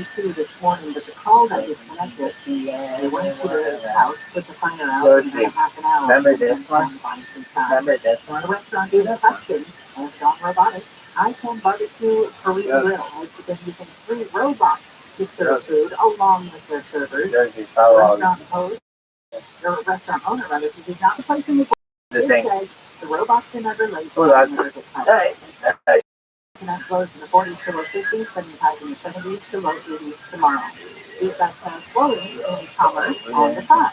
22 this morning, but the call got disconnected. They went to the house, put the fire out, and then half an hour. Remember this one? Remember this one? The restaurant is testing and it's gone robotic. I can barbecue Korean grill. I've been using 3 robots to serve food along with their servers. Restaurant owner, rather, he did not replace any. It says the robots are never late. Connect flows in the 40s to low 50s, 75 in the 70s to low 80s tomorrow. These guys are flowing in commerce on the side.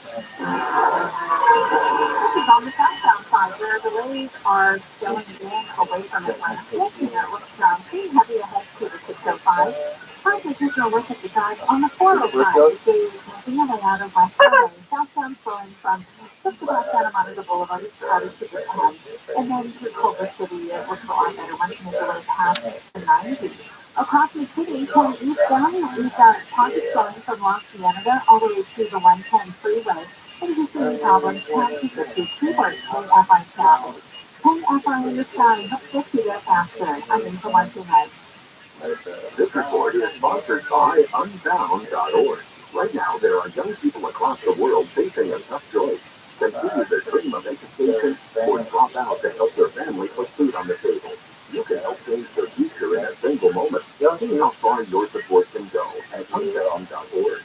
This is on the southbound side where the lanes are going in away from Atlantic, and it looks pretty heavy ahead to the 605. Find additional work at the side on the 405. This is making a way out of West LA. Southbound flowing from just about Santa Monica Boulevard out of Super Town, and then to Culver City, looks a lot better once you make your way past the 90. Across the city, going eastbound, we've got pockets flowing from Los Cienega all the way to the 110 freeway. And if you're seeing problems, taxi 52 works, KFI travel. KFI in the sky, help get you there faster. I'm in for one tonight. This report is sponsored by Unbound.org. Right now, there are young people across the world facing a tough choice. Continue their dream of education or drop out to help their family put food on the table. You can help change their future in a single moment. See how far your support can go at Unbound.org.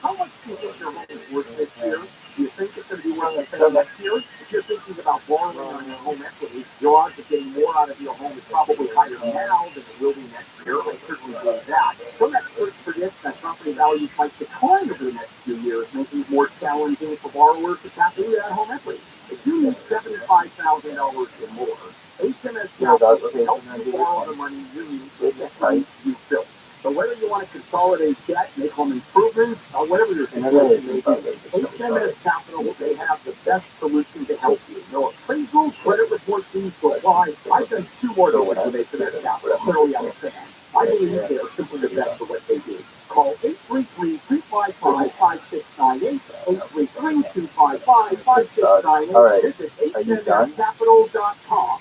How much do you think your home is worth this year? Do you think it's going to be worth the same next year? If you're thinking about borrowing on your home equity, your odds of getting more out of your home is probably higher now than it will be next year. I certainly believe that. Some experts predict that property values might decline over the next few years, making it more challenging for borrowers to tap into that home equity. If you need $75,000 or more, HMS Capital can help you borrow the money you need to get the place you built. So whether you want to consolidate debt, make home improvements, or whatever your situation may be, HMS Capital, they have the best solution to help you. No appraisal, credit report fees to apply. I've done 2 mortgages with HMS Capital. Clearly I'm a fan. I believe they are simply the best for what they do. Call 833-255-5698, 833-255-5698. Visit HMSCapital.com.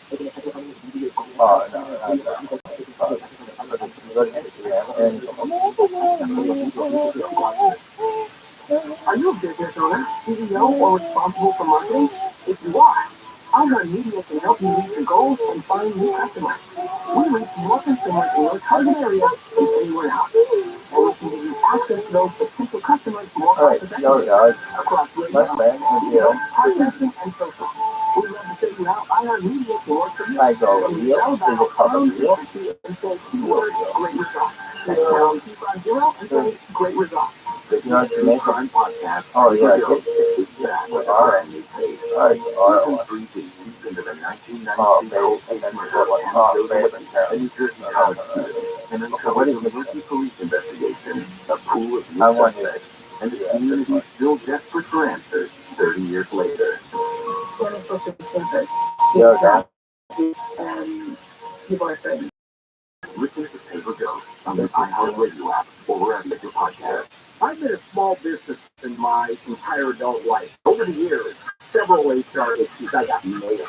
Are you a business owner, CEO, or responsible for marketing? If you are, Outdoor Media can help you reach your goals and find new customers. We reach more consumers in your target area than anywhere else. And we can give you access to those potential customers more cost-effectively across radio, podcasting, and social. We love to figure out Outdoor Media can work for you. From the outbound phone and say keyword great results. Text pound 250 and say great results. The Crime Podcast. Oh, yeah. Alright. Into the 1992 and New Jersey college student and uncovered a University police investigation, a pool of new suspects, and a community still desperate for answers 30 years later. People are saying, Listen to Paper Ghost on the iHeartRadio app or wherever you get your podcast. I've been a small business in my entire adult life. Over the years, several HR issues I got nailed.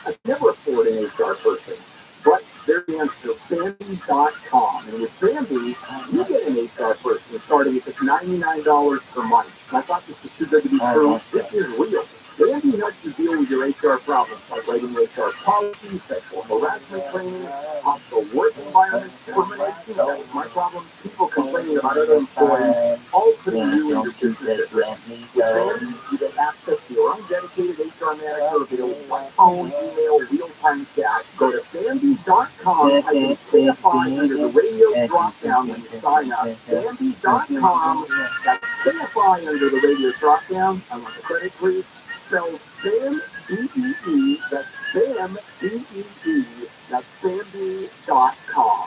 I could never afford an HR person, but their answer, Sandy.com. And with Sandy, you get an HR person starting at just $99 per month. I thought this was too good to be true. This is real. Sandy helps you deal with your HR problems by writing HR policies, sexual harassment training, hostile work environment, termination. That was my problem. People complaining about other employees, all putting you in your business at risk. With Sandy, you get access to your own dedicated HR manager available by phone, email, real-time chat. Go to Sandy.com. I can KFI under the radio drop-down when you sign up. Sandy.com. That's KFI under the radio drop-down. I want the credit, please. Spell Sam, B-E-E, that's Sam, B-E-E, that's Sandy.com.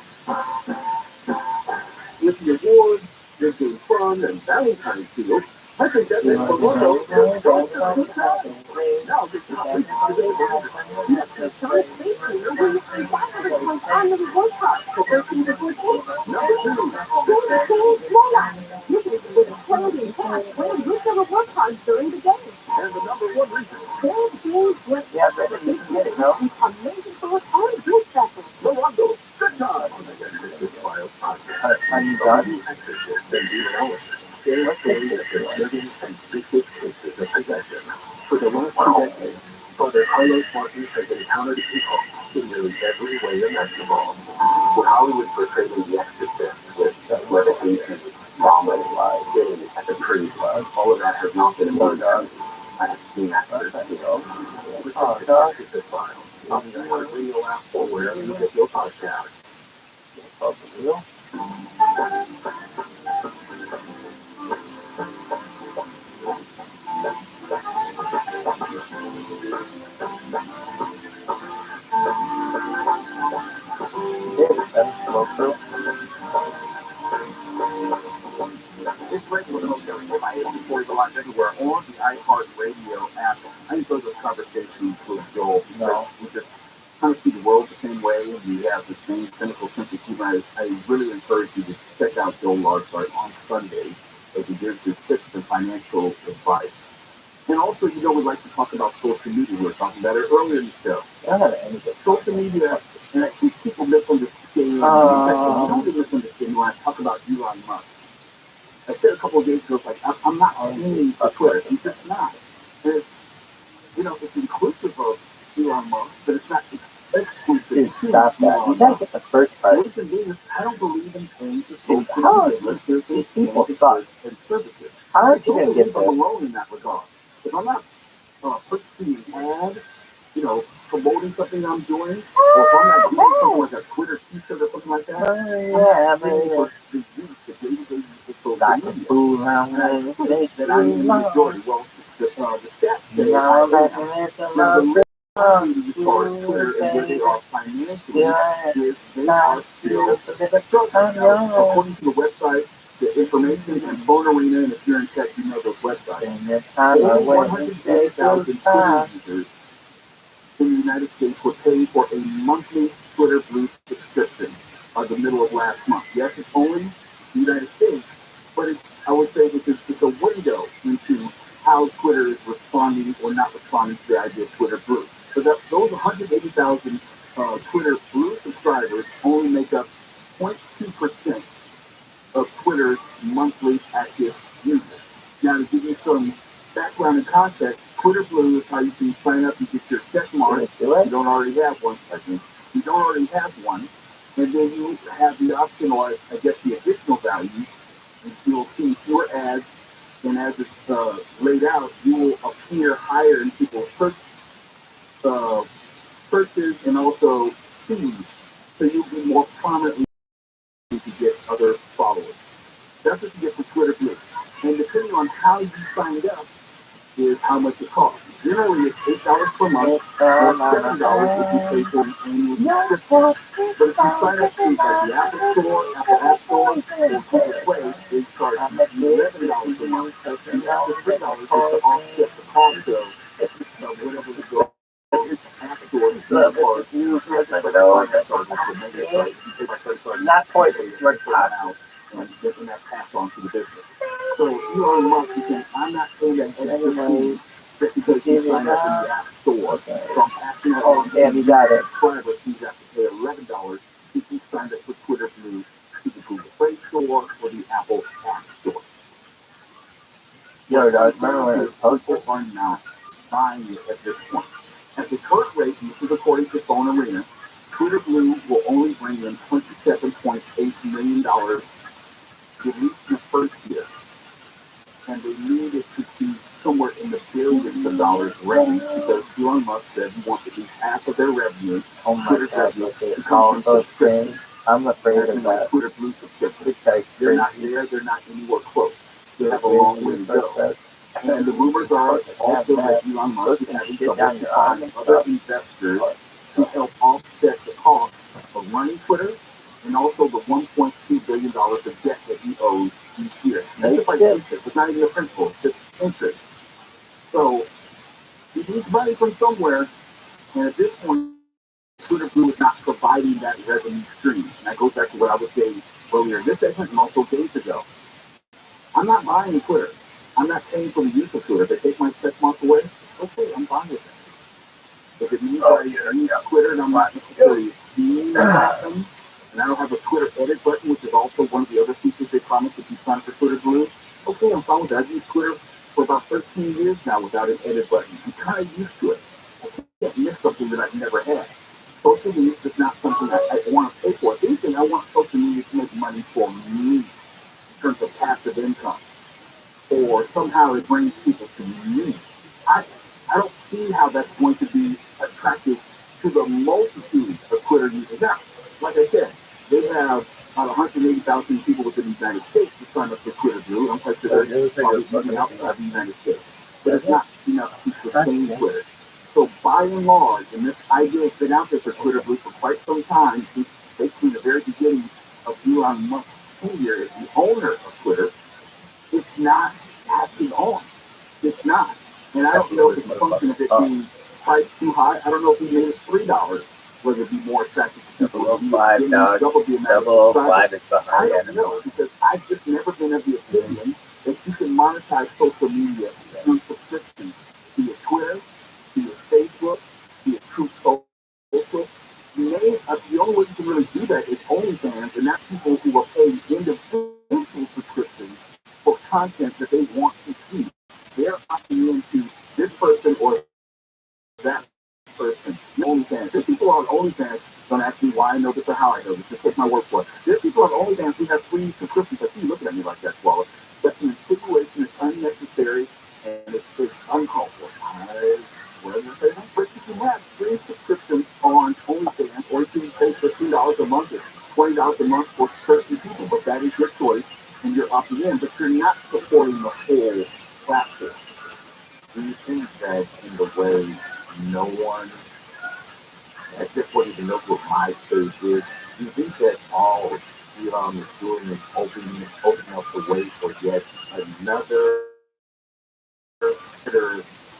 With the awards, drinking fun, and Valentine's deals, I think that makes the logo just go to the time. Now, the top is today, yes, the time is here where you can buy the points on the reward card for working the good deal. Number 2, go to Change Walnut. You can even get a clothing cash when you use the reward cards during the day. And the number 1 reason. Big Deals with amazing for all good specials. No one goes good time on the File Podcast. Are you done? than demonology. They believe that they're living and secret cases of possession. For the last 2 decades, Father Carlos Martin has encountered people in nearly every way imaginable. What Hollywood portrayed in The Exorcist with levitation, vomit, getting at the tree, all of that has not been moved. I have seen actors, listen to The Exorcist Files on the iHeartRadio app or wherever you get your podcast. It's great for those that are by 84 a lot everywhere on the iHeartRadio app. I enjoy those conversations with Joel because we just kind of see the world the same way and we have the same cynical sense of humor. I really encourage you to check out Joel Larchart on Sunday as he gives his tips and financial advice. And also, we like to talk about social media. We were talking about it earlier in the show. Social media, and I think people misunderstand. In fact, they don't misunderstand when I talk about Elon Musk. I said a couple of days ago, like, I'm not paying for Twitter. I'm just not. And it's inclusive of Elon Musk, but it's not exclusive to Elon Musk. You gotta get the first part. I don't believe in paying for social media. These people suck. How are you gonna get this? I'm alone in that regard. If I'm not purchasing an ad, promoting something I'm doing, or if I'm not doing something like a Twitter t-shirt or something like that, that I need the majority. Well, the stats say I am. Now, the reality as far as Twitter and where they are financially is they are still struggling. According to the website, the information and phone arena, and if you're in tech, you know those websites. Over 180,000 Twitter users in the United States were paying for a monthly Twitter Blue subscription by the middle of last month. Yes, it's only the United States, but I would say it's a window into how Twitter is responding or not responding to the idea of Twitter Blue. So those 180,000 Twitter Blue subscribers only make up 0.2% of Twitter's monthly active users. Now, to give you some background and context, Twitter Blue is how you can sign up and get your check mark. You don't already have one. You don't already have one. And then you have the option, or I guess the additional value, you'll see fewer ads, and as it's laid out, you will appear higher in people's searches and also feeds, so you'll be more prominently to get other followers. That's what you get from Twitter Blue. And depending on how you signed up is how much it costs. Generally, it's $8 per month or $7 if you pay for an annual subscription. But if you sign up through like the Apple Store, Apple App Store, or Google Play, they charge you $11 a month. You have the $3 just to offset the cost of whatever the go. App Store is not part of not quite out and getting that passed on to the business. So Elon Musk is saying, I'm not paying that extra fee just because you sign up in the App Store. So I'm passing that on to you got it. Subscribers, you have to pay $11 if you signed up for Twitter Blue to the Google Play Store or the Apple App Store. People are not buying it at this point. At the current rate, and this is according to Phone Arena, Twitter Blue will only bring in $27.8 million at least in the first year. And they need it to be somewhere in the billions of dollars range because Elon Musk said he wants at least half of their revenue on Twitter's revenue to come from subscriptions. I'm afraid of that. Twitter Blue subscriptions. They're not there. They're not anywhere close. They have a long way to go. And the rumors are also that Elon Musk is having trouble finding other investors to help offset the cost of running Twitter and also the $1.2 billion of debt that he owes each year. That's just like interest. It's not even a principal. It's just interest. So he needs money from somewhere, and at this point, Twitter Blue is not providing that revenue stream. And that goes back to what I was saying earlier in this segment and also days ago. I'm not buying Twitter. I'm not paying for the use of Twitter. If they take my check mark away, okay, I'm fine with that. If it means I use Twitter and I'm not necessarily seeing them, and I don't have a Twitter edit button, which is also one of the other features they promised if you sign up for Twitter Blue. Okay, I'm fine with that. I've used Twitter for about 13 years now without an edit button. I'm kind of used to it. I can't miss something that I've never had. Social media is not something I want to pay for. If anything, I want social media to make money for me in terms of passive income, or somehow it brings people to me. I I don't see how that's going to be attractive to the multitude of Twitter users. Now, like I said, they have about 180,000 people within the United States to sign up for Twitter Blue. I'm quite sure they're probably even outside the United States. But it's not enough to sustain Twitter. So by and large, and this idea has been out there for Twitter Blue for quite some time, since basically the very beginning of Elon Musk's tenure as the owner of Twitter, it's not acting on. It's not. And I don't know if it's a function of it being priced too high. I don't know if he made it $3, whether it'd be more attractive to people. $5, double the amount double of $5 is the I high don't end. know, because I've just never been of the opinion that you can monetize social media through subscriptions, be it Twitter, be it Facebook, be it Truth Social. The only way you can really do that is OnlyFans, and that's people who are paying individual subscriptions for content that they want to see. They're opting into this person or that person. OnlyFans. There's people on OnlyFans don't ask me why I know this or how I know this. Just take my word for it. There's people on OnlyFans who have free subscriptions. That you looking at me like that, Wallace. That's an insinuation. It's unnecessary and it's uncalled for. But you can have free subscriptions on OnlyFans, or you can pay for $3 a month or $20 a month for certain people. But that is your choice, and you're opting in. But you're not supporting the whole platform. Do you think that in the way no one at this point even knows what MySpace is? Do you think that all Elon is doing is opening up the way for yet another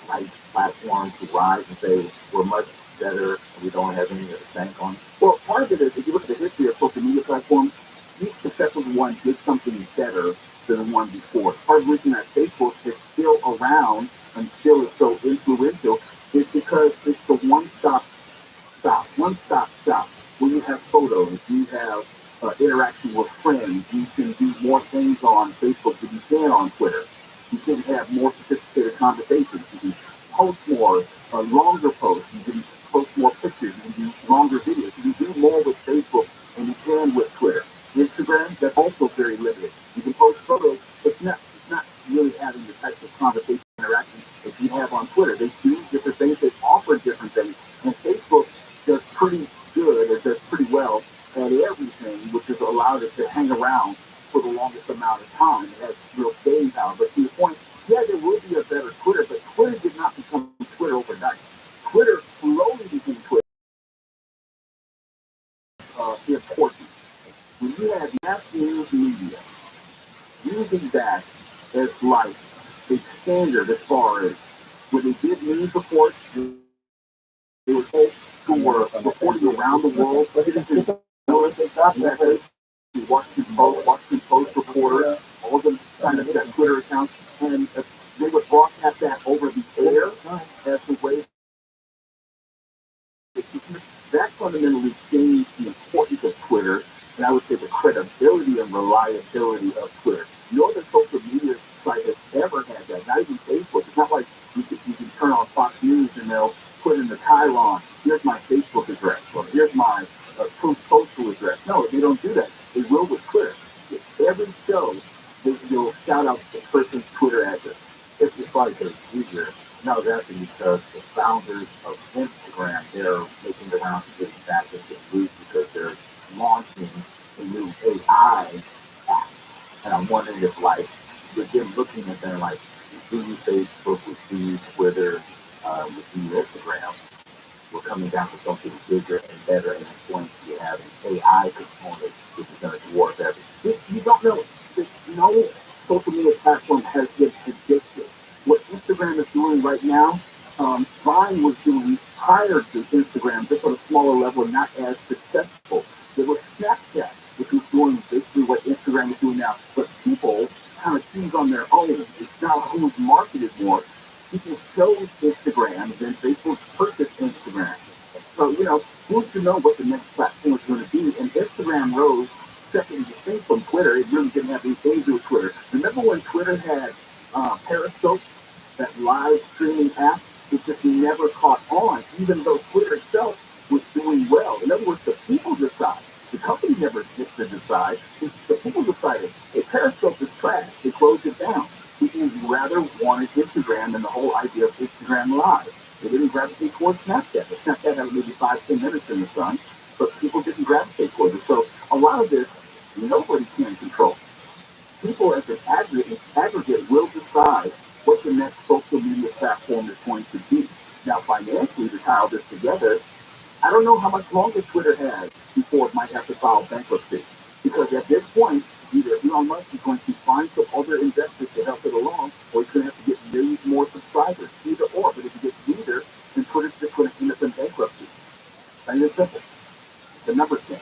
type platform to rise and say we're much better and we don't have any of the bank on? Well, part of it is if you look at the history of social media platforms, each successful one did something better than the one before. Part of the reason that Facebook is still around and still is so influential is because it's the one-stop shop. When you have photos, you have interaction with friends, you can do more things on Facebook than you can on Twitter. You can have more sophisticated conversations. You can post more, longer posts. You can post more pictures. You can do longer videos. You can do more with Facebook than you can with Twitter. Instagram, that's also very limited. You can post photos, but it's not really having the types of conversation interaction that you have on Twitter. They do different things. They offer different things. And Facebook does pretty good, or does pretty well at everything, which has allowed it to hang around for the longest amount of time. It has real staying power. But to your point, yeah, there will be a better Twitter, but Twitter did not become Twitter overnight. Twitter slowly became Twitter important. When you had mass news media using that as like a standard as far as when they did news reports, they were folks who were reporting around the world. Citizens know that they got that. Washington Post reporter, all of them signed up that Twitter account, and they would broadcast that over the air as the way that fundamentally changed the importance of Twitter, and I would say the credibility and reliability of Twitter. No other social media site has ever had that, not even Facebook. It's not like you can turn on Fox News and they'll put in the Chiron, here's my Facebook address, or here's my Truth Social address. No, they don't do that. They will with Twitter. Every show, they'll shout out the person's Twitter address. It's just like it's easier. No, that's because the founders of Instagram, they're making the rounds to get back into the loop because they're launching a new AI app. And I'm wondering if, like, with them looking at them, like, we see Facebook, we see Twitter, we see Instagram, we're coming down to something bigger and better, and it's going to have an AI component which is going to dwarf everything. You don't know. No social media platform has been predicted. What Instagram is doing right now, Vine was doing prior to Instagram, just on a smaller level, not as successful. There was Snapchat, which was doing basically what Instagram is doing now, but people kind of choose on their own. It's not who's marketed more. People chose Instagram, then Facebook purchased Instagram. So, who's to know what the next platform is going to be? And Instagram Instagram rose second distinct from Twitter. It really didn't have anything to do with Twitter. Remember when Twitter had Periscope, that live streaming app? It just never caught on, even though Twitter itself was doing well. In other words, the people decide. The company never gets to decide. It's the people decided, hey, Periscope is trash. They closed it down. People rather wanted Instagram and the whole idea of Instagram Live. They didn't gravitate towards Snapchat. The Snapchat had maybe 5-10 minutes in the sun, but people didn't gravitate towards it. So a lot of this, nobody can control. People as an aggregate will decide what the next social media platform is going to be. Now, financially, to tie all this together, I don't know how much longer Twitter has before it might have to file bankruptcy. Because at this point, either Elon Musk is going to find some other investors to help it along, or he's going to have to get millions more subscribers. Either or. But if he gets neither, then Twitter's just going to end up in bankruptcy. Plain and simple. The numbers game.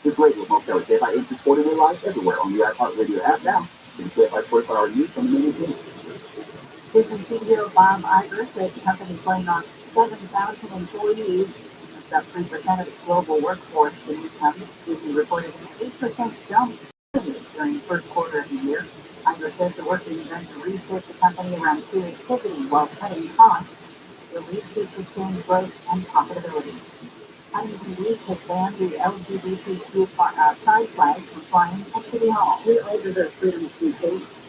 His radio won't carry KFI into 40-way live everywhere on the iHeartRadio app now. And KFI 24-hour news on the main team. Business CEO Bob Iger said the company is laying off 7,000 employees. About 3% of its global workforce. The news company reported an 8% jump during the first quarter of the year. Iger says the work being done to reset the company around creativity while cutting costs will lead to sustained growth and profitability. IMDb has banned the LGBTQ pride flag from flying at City Hall. We urge the freedom of speech,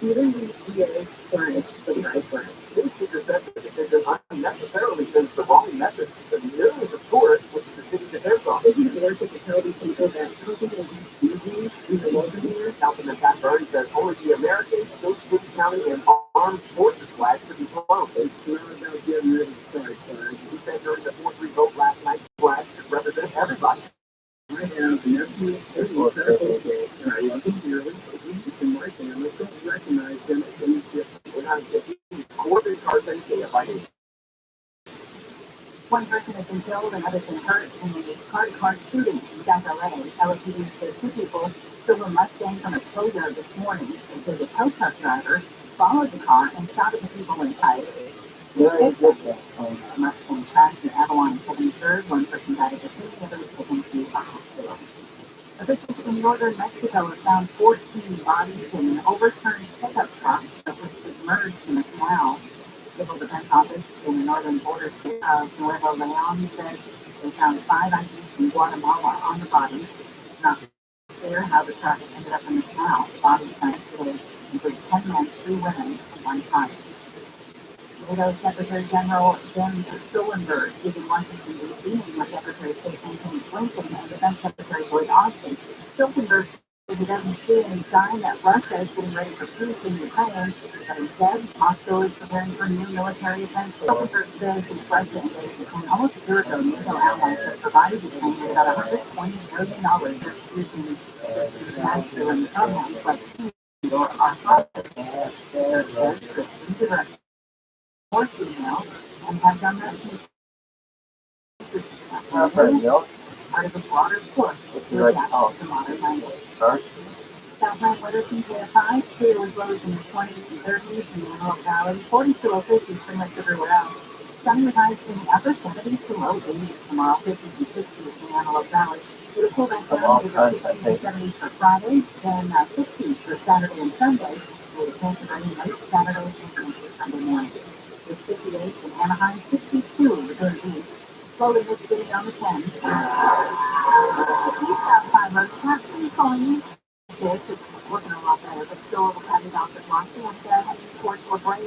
even the VA flag, the pride flag. This is the decision unnecessarily sends the wrong message to millions of tourists, which is the city that they're from. Isn't it worth it to tell these people that something is easy in the local here? Councilman Pat Burry says only the American, State, City, County, and armed forces flags should be flown. It's not about getting rid of the pride flag. He said during the 4-3 vote last night, flags should represent everybody. I have an nephew and a medical kid, and I love him dearly, but he and my family don't recognize him as any different. We're not getting Corbin Carson, KFI. One person has been killed and others been hurt in a car shooting in South LA. LAPD says 2 people stole a Mustang from a tow yard this morning. They said the tow truck driver followed the car and shot at the people inside. The Mustang crashed in Avalon and 73rd. One person died at the scene, the other was taken to a hospital. Officials in northern Mexico have found 14 bodies in an overturned pickup truck that was submerged in a canal. Civil Defense Office in the northern border state of Nuevo Leon said they found 5 IDs from Guatemala on the bodies. It's not clear how the truck ended up in the canal. The bodies found today include 10 men, 3 women, and 1 child. NATO Secretary General Jim Stoltenberg is in Washington, D.C. meeting with Secretary of State Antony Blinken and Defense Secretary Lloyd Austin. Stoltenberg says he doesn't see any sign that Russia is getting ready for peace in Ukraine, but instead, Moscow is preparing for new military offensive. Stoltenberg says since Russia invaded Ukraine almost a year ago, NATO allies have provided Ukraine with about $120 million for using masculine pronouns like he or our father. Or female, and have done that since part of a broader push to adapt to modern language. Southland weather KFI, clear with lows in the 20s and 30s in the Antelope Valley, 40s to low 50s pretty much everywhere else. Sunny with highs in the upper 70s to low 80s tomorrow, 50s and 60s in the Antelope Valley. It'll pull back down to the 60s and 70s for Friday, then 60s for Saturday and Sunday, with a chance of rain late Saturday and into Sunday morning. It's 58 in Anaheim, 62 in the Northeast. Slowly this city on the 10. East outside road captain calling you. It's working a lot better, but still a little heavy off at Los and heading towards La Brea.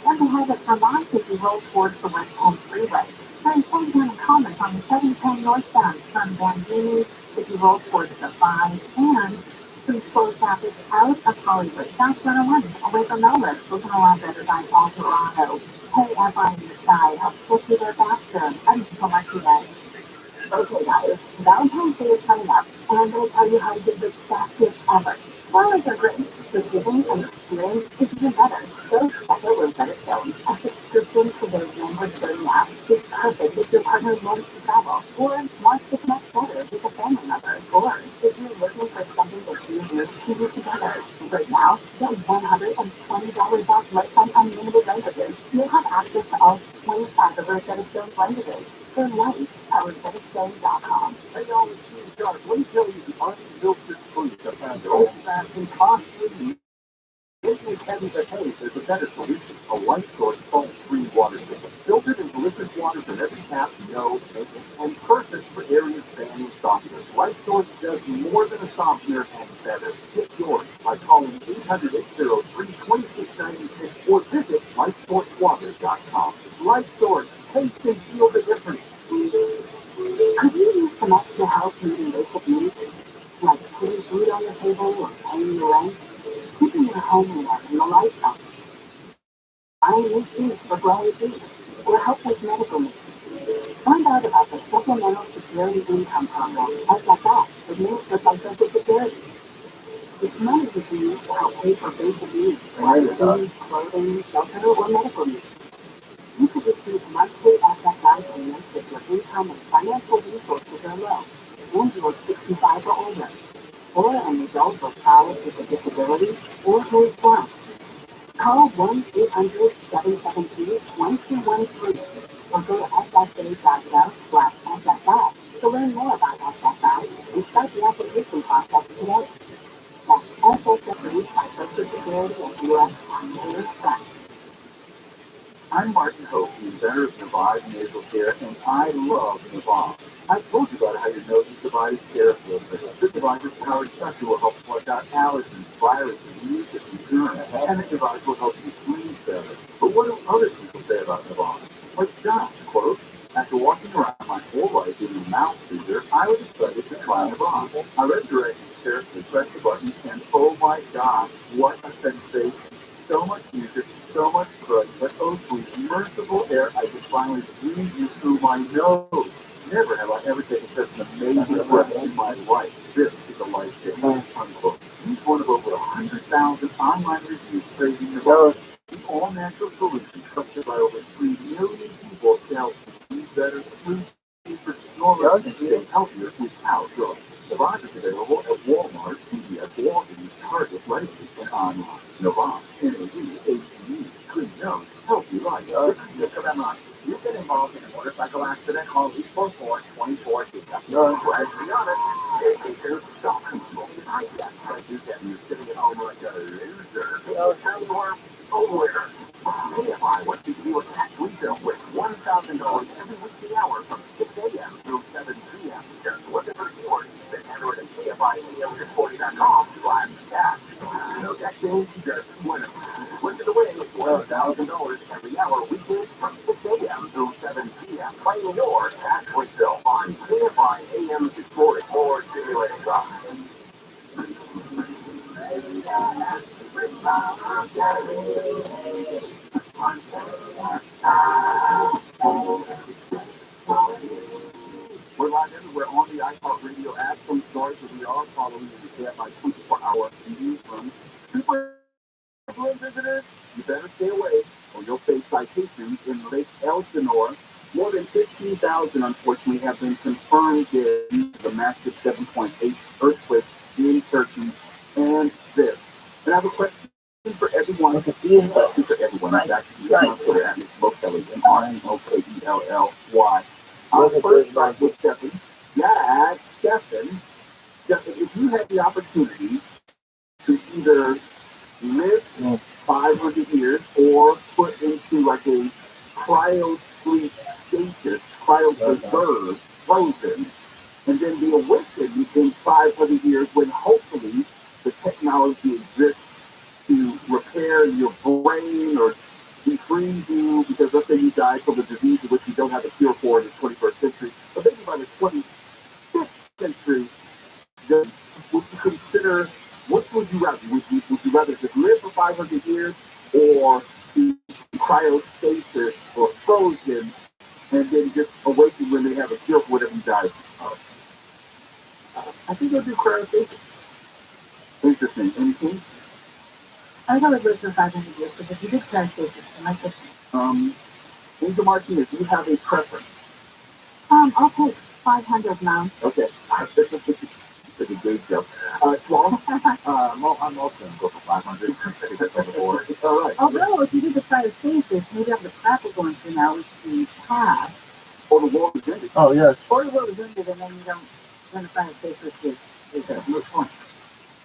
And ahead at Vermont as you roll towards the West Home Freeway. During Sundown comments on the 710 northbound from Bandini as you roll towards the 5 and some slow traffic out of Hollywood. South 101 away from Melrose. Looking a lot better by Alvarado. KFI in the sky. I'll flip you there faster. I'm so much for that. Okay, guys. Valentine's Day is coming up, and I'm going to tell you how to get the fastest ever. Flowers are great, but giving an experience is even better. So special with better films. A subscription to their language learning app is perfect if your partner loves to travel, or wants to connect better with a family member, or if you're looking for something that you and your team do together. Right now, get $120 off lifetime unlimited languages. You'll have access to all 25 of our set of languages for life at ROTHSCHILD.com. John, let me tell you the unfiltered truth about the old-fashioned, costly, business heavy but hey, there's a better solution. A light source salt-free water system. Filtered and delicious water from every tap, no maintenance, and perfect for areas banning softeners. Light source does more than a softener and better. Get yours by calling 800-803-2696 or visit lightsourcewater.com. Light source. Taste and feel the difference. Could you use some extra help meeting basic needs, like putting food on the table or paying your rent? Keeping your home warm and the lights on, buying new seeds for growing seeds, or help with medical needs. Find out about the Supplemental Security Income Program, SSI, administered by Social Security. It's money you can use to help pay for basic needs, like food, clothing, shelter, or medical needs. You could receive monthly SSI payments if your income and financial resources are low, and you are 65 or older, or an adult or child with a disability, or who is blind. Call 1-800-772-1213 or go to ssa.gov/SSI to learn more about SSI and start the application process today. That's SSI produced by Social Security and U.S. Taxpayers Trust. I'm Martin Hope, the inventor of Navaj Nasal Care, and I love Navaj. I told you about how your nose divides care filter. This divider's powered suction will help flush out allergens, viruses, mucus, and germs, and the device will help you breathe better. But what do other people say about Navaj? Like John, quote, after walking around my whole life in a mouth breather, I was excited to try Navaj. I read directions carefully, pressed the button, and oh my God, what a sensation. So much music, so much good, but oh sweet, merciful air I could finally breathe you through my nose. Never have I ever taken such an amazing breath in my life. This is a life-changer, unquote. Use one of over 100,000 online reviews praising the nose. The all-natural solution trusted by over 3 million people to help you better, sleep deeper, snorer, and stay healthier without drugs. The box is available at Walmart, CVS, Walgreens, Target, Rite-Aid, and online. Navaj, N-A-V-H-E, clean nose, healthy life. You've been involved in a motorcycle accident, call 844-24-TICK. Let's be honest, there's some people behind that. But you said you're sitting at home like a loser. You're aware. KFI wants you to do a tax refill with $1,000 every weekly hour from 6 a.m. through 7 p.m. Just look at the report. Then enter it at KFIAM640.com/cash. No tax change, just winner. Look at the way, $1,000 every hour weekdays from 6 a.m. through 7 p.m. Claim your tax refill on KFI AM 640 for stimulating drive. We're live everywhere on the iHeartRadio app. From stores that we are following the KFI 24-hour newsroom. Super Blue visitors, you better stay away or you'll face citations in Lake Elsinore. More than 15,000, unfortunately, have been confirmed dead due to the massive 7.8 earthquake in Turkey and this. And I have a question for everyone. For everyone. It's actually on Twitter at MokellyMartinMokelly. First start with Stephen. Yeah, Stephen, if you had the opportunity to either live 500 years or put into like a cryo-sleep stasis, cryo-preserved, frozen, and then be awakened in 500 years when hopefully the technology exists to repair your brain or defreeze you, because let's say you die from a disease which you don't have a cure for in the 21st century, but maybe by the 25th century, then would you consider, what would you rather? Would you rather just live for 500 years or be cryostasis or frozen and then just awaken when they have a cure for whatever you died of? I think they'll do cryostasis. Interesting. Anything? I thought it was for 500 years, but if you did cryostasis, it might be. Angel Martinez, do you have a preference? I'll take 500 now. Okay. That's a great joke. Swallow? I'm also going to go for 500. All right. Although, if you did the cryostasis, maybe have the crap we're going through now, which we have. Or the world is ended. Oh, yes. Or the world is ended, and then you don't identifying papers is a moot point.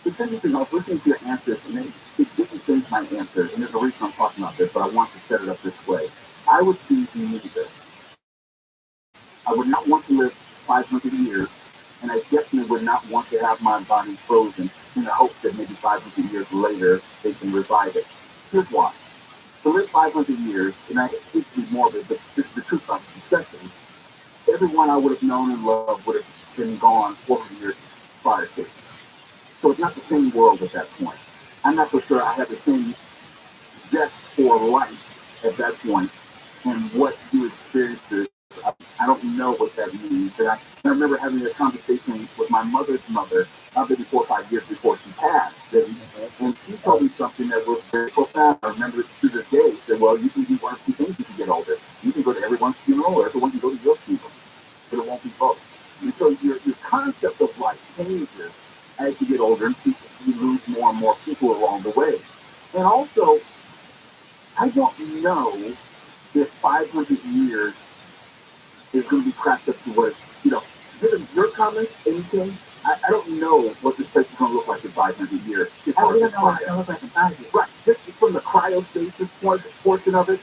It's interesting, I was listening to your answers, and it didn't change my answer, and there's a reason I'm talking about this, but I want to set it up this way. I would choose neither. I would not want to live 500 years, and I definitely would not want to have my body frozen in the hope that maybe 500 years later they can revive it. Here's why. To live 500 years, and I hate to be morbid, but this is the truth about succession, everyone I would have known and loved would have been gone 400 years prior to. So it's not the same world at that point. I'm not so sure I have the same zest for life at that point, and what you experiences, I don't know what that means. And I remember having a conversation with my mother's mother, maybe 4 or 5 years before she passed, and she told me something that was very profound. I remember it to this day. She said, well, you can do one of two things as you get older. You can go to everyone's funeral, or everyone can go to your funeral. But it won't be both. And so your concept of life changes as you get older, and you lose more and more people along the way. And also, I don't know if 500 years is going to be cracked up to what, given your comments, anything, I don't know what this place is going to look like in 500 years. We don't know what it's going to look like in 5 years. Right. Just from the cryostasis portion of it,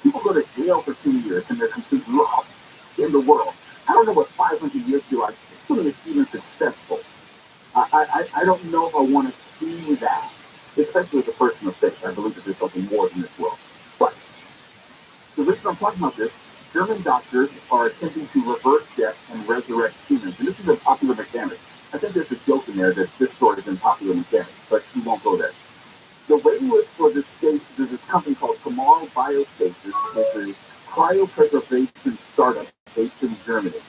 people go to jail for 2 years and they're completely lost in the world. I don't know what 500 years feel like. Assuming it's even successful. I don't know if I want to see that, especially as a person of faith. I believe that there's something more than this world. But the reason I'm talking about this, German doctors are attempting to reverse death and resurrect humans. And this is in Popular Mechanics. I think there's a joke in there that this story is in Popular Mechanics, but we won't go there. The waiting list for this state, there's this company called Tomorrow Biostasis, which is a cryopreservation startup based in Germany.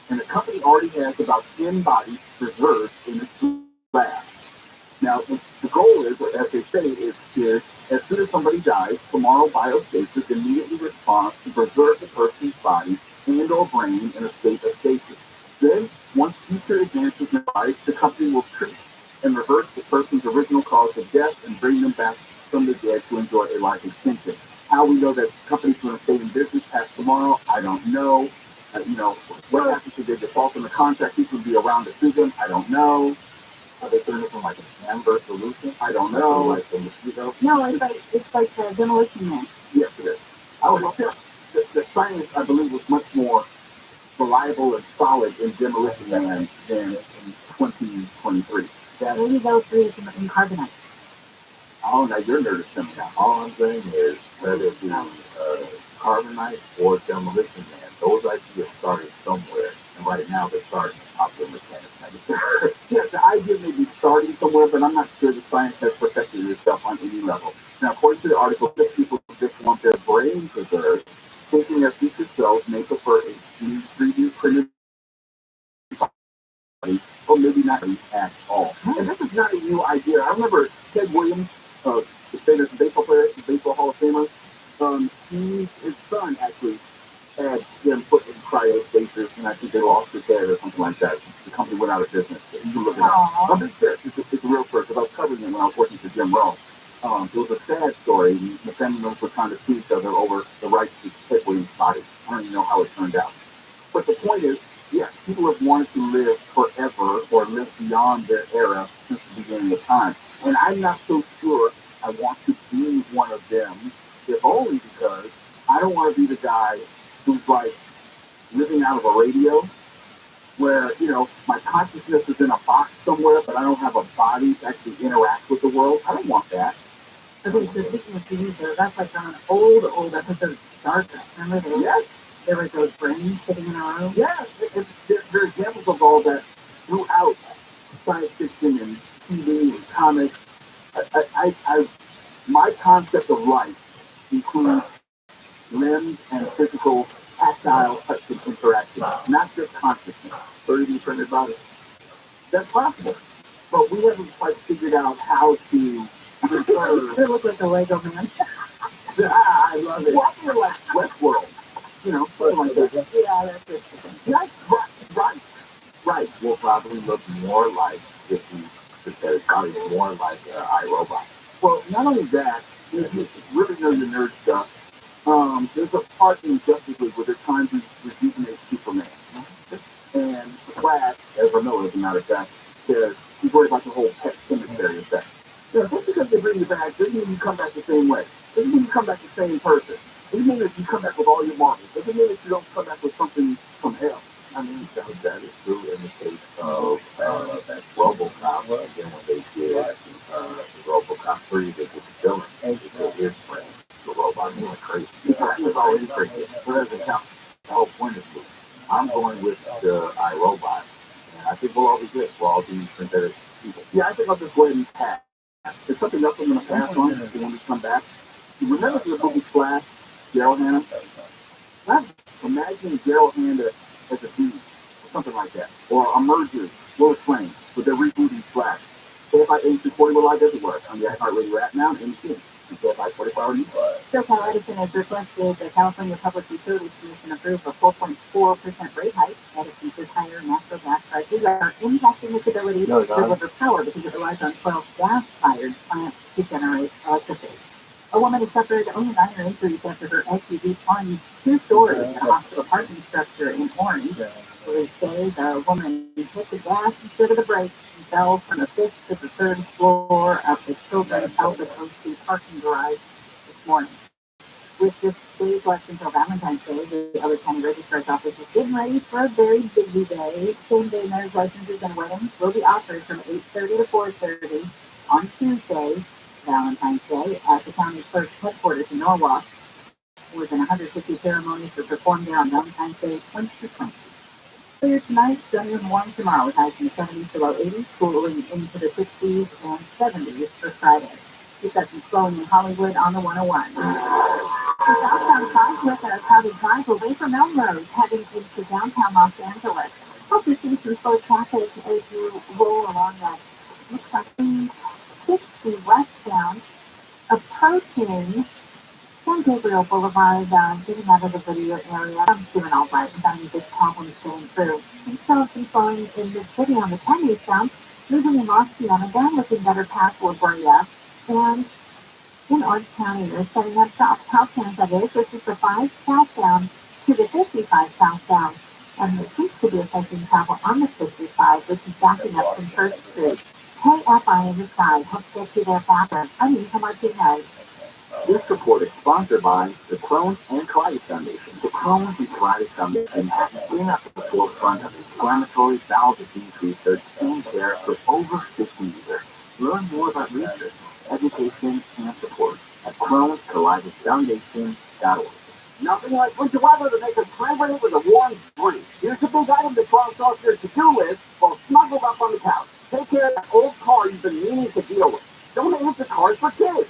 And the company already has about 10 bodies preserved in its lab. Now, the goal is, or as they say, is as soon as somebody dies, Tomorrow Biostasis immediately responds to preserve the person's body and or brain in a state of stasis. Then, once future advances in life, the company will treat and reverse the person's original cause of death and bring them back from the dead to enjoy a life extension. How we know that the company's going to stay in business past tomorrow, I don't know. What happens if they default on the contract? Who's going to be around to sue them? I don't know. Are they turning it from like an amber solution? I don't know. Like the mosquito? No, it's like the Demolition Man. Yes, it is. I was the science, I believe, was much more reliable and solid in Demolition Man than in 2023. Maybe those three is in carbonite. Oh, now your nerd is coming out. All I'm saying is whether it be carbonite or Demolition Man, those ideas started somewhere, and right now they're starting in Popular Mechanics. Yeah, the idea may be starting somewhere, but I'm not sure the science has perfected itself on any level. Now, according to the article, some people just want their brain preserved, thinking their future selves may prefer a 3D printed body, or maybe not at all. And this is not a new idea. I remember Ted Williams, the famous baseball player, the Baseball Hall of Famer, his son actually had them put in cryostasis, and I think they lost their dad or something like that. The company went out of business. You can look it up. I'm just serious. It's a real story, because I was covering it when I was working for Jim Ross. It was a sad story. The family members were trying to sue each other over the rights to Ted Williams' body. I don't even know how it turned out. But the point is, yes, people have wanted to live forever or live beyond their era since the beginning of time. And I'm not so sure I want to be one of them, if only because I don't want to be the guy who's like living out of a radio where, my consciousness is in a box somewhere, but I don't have a body to actually interact with the world. I don't want that. Okay, so speaking of TV, that's like on an old episode of Star Trek. Remember those? Yes. There were those brains sitting in a room? Yes. There are examples of all that throughout science fiction and TV and comics. My concept of life includes limbs and physical, tactile touch and interaction, not just consciousness. 3D printed body. That's possible. But we haven't quite figured out how to preserve. They look like a Lego man. I love it. Walking like Westworld. Something like that. Yeah, that's it. Right. Will probably look more like if we prepare probably more like iRobot. Well, not only that, if you really know your nerd stuff, there's a part in Justice League where they're trying to rejuvenate Superman. And glass, Ezra Miller, as a matter of fact, says he's worried about the whole pet cemetery effect. Just because they bring you back doesn't mean you come back the same way. Doesn't mean you come back the same person. Doesn't mean that you come back with all your marbles. Doesn't mean that you don't come back with something from hell. I mean, that is true in the case of that RoboCop. Again, when they did the RoboCop 3, they did the villain. They did his friend, the robot. He went crazy. He was already crazy. But that doesn't count. The whole point is this. I'm going with the iRobot. And I think we'll all be good. We'll all be synthetic people. Yeah, I think I'll just go ahead and pass. There's something else I'm going to pass on when we come back. You remember the movie Flash, Daryl Hannah? Imagine Daryl Hannah as a dude, or something like that. Or a merger, Lois Lane, but they're rebooting Flash. KFI 8240 will live everywhere on the iHeartRadio app now and anything. And KFI 44 News. SoCal Edison has requested the California Public Utilities Commission approve a 4.4% rate hike. Edison's higher natural gas prices are impacting its ability to deliver power because it relies on 12 gas-fired plants to generate electricity. A woman has suffered only minor injuries after her SUV plunged 2 stories in a hospital parking structure in Orange. Police say the woman hit the gas instead of the brakes and fell from the 5th to the 3rd floor of the Children's Health OC parking garage this morning. With just days left until Valentine's Day, the LA County Registrar's Office is getting ready for a very busy day. Same-day marriage licenses and weddings will be offered from 8:30 to 4:30 on Tuesday, Valentine's Day, at the county's first headquarters in Norwalk. More than 150 ceremonies were performed there on Valentine's Day 2020. Clear tonight, sunny and warm tomorrow, with highs in the 70s to low 80s, cooling into the 60s and 70s for Friday. We've got some slowing in Hollywood on the 101. The southbound side with a crowded drive away from Melrose, heading into downtown Los Angeles. Hope you see some slow traffic as you roll along that 60 westbound, approaching San Gabriel Boulevard, getting out of the video area. I'm doing all right without any big problems going through. And so some slowing in the city on the 10 eastbound, moving in Los Cienega, looking better past La Brea, and in Orange County, they're setting up shop. Southbound, that is, which is the 5 southbound to the 55 southbound. And it seems to be affecting travel on the 55, which is backing up from First Street. KFI in the sky. Hope to get you there faster. I'm Eva Martinez. This report is sponsored by the Crohn's and Colitis Foundation. The Crohn's and Colitis Foundation has been at the forefront of inflammatory bowel disease research and care for over 50 years. Learn more about research, education, and support at Crohn'sColitisFoundation.org. Nothing like winter weather to make a cranberry with a warm breeze. Here's the big item to cross off your to-do list while snuggled up on the couch. Take care of that old car you've been meaning to deal with. Don't answer cars for kids.